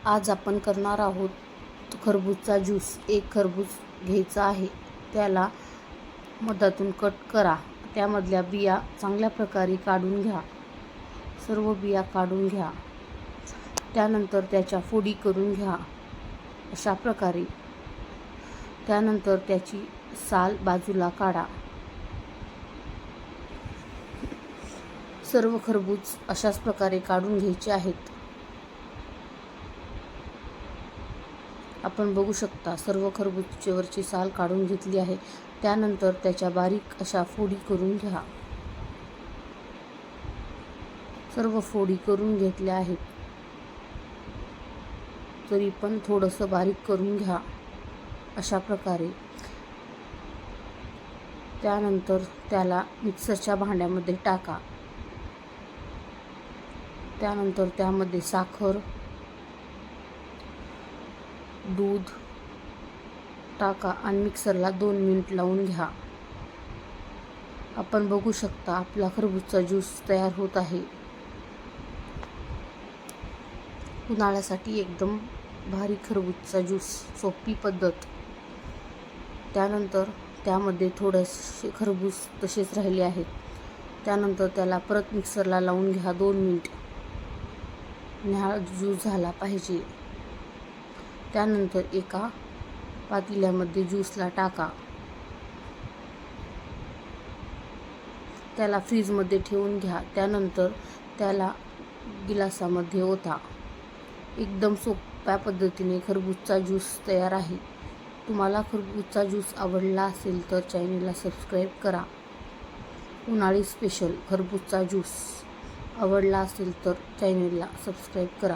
आज आपण करणार आहोत खरबूजचा ज्यूस। एक खरबूज घ्यायचा आहे, त्याला मधातून कट करा, त्यामधल्या बिया चांगल्या प्रकारे काढून घ्या, सर्व बिया काढून घ्या। त्यानंतर त्याच्या फोडी करून घ्या अशा प्रकारे। त्यानंतर त्याची साल बाजूला काढा। सर्व खरबूज अशाच प्रकारे काढून घ्यायचे आहेत। आपण बघू शकता सर्व खरबूजची साल काढून घेतली आहे। त्यानंतर त्याच्या बारीक अशा फोडी करून घ्या। सर्व फोडी करून घेतल्या आहेत, तरी पण थोडंसं बारीक करून घ्या अशा प्रकारे। त्यानंतर त्याला मिक्सरच्या भांड्यामध्ये टाका। त्यानंतर त्यामध्ये साखर, दूध टाका आणि मिक्सरला 2 मिनिट लावून घ्या। आपण बघू शकता आपला खरबूजचा ज्यूस तयार होत आहे। उन्हाळ्यासाठी एकदम भारी खरबूजचा ज्यूस, सोपी पद्धत। त्यानंतर त्यामध्ये थोडेसे खरबूज तसेच राहिले आहेत। त्यानंतर त्याला परत मिक्सरला लावून घ्या 2 मिनिट, हा ज्यूस झाला पाहिजे। त्यानंतर एका पातेल्यामध्ये ज्यूसला टाका, त्याला फ्रीजमध्ये ठेवून घ्या। त्यानंतर त्याला गिलासामध्ये ओता। एकदम सोप्या पद्धतीने खरबूजचा ज्यूस तयार आहे। तुम्हाला खरबूजचा ज्यूस आवडला असेल तर चॅनलला सबस्क्राईब करा। उन्हाळी स्पेशल खरबूजचा ज्यूस आवडला असेल तर चॅनलला सबस्क्राईब करा।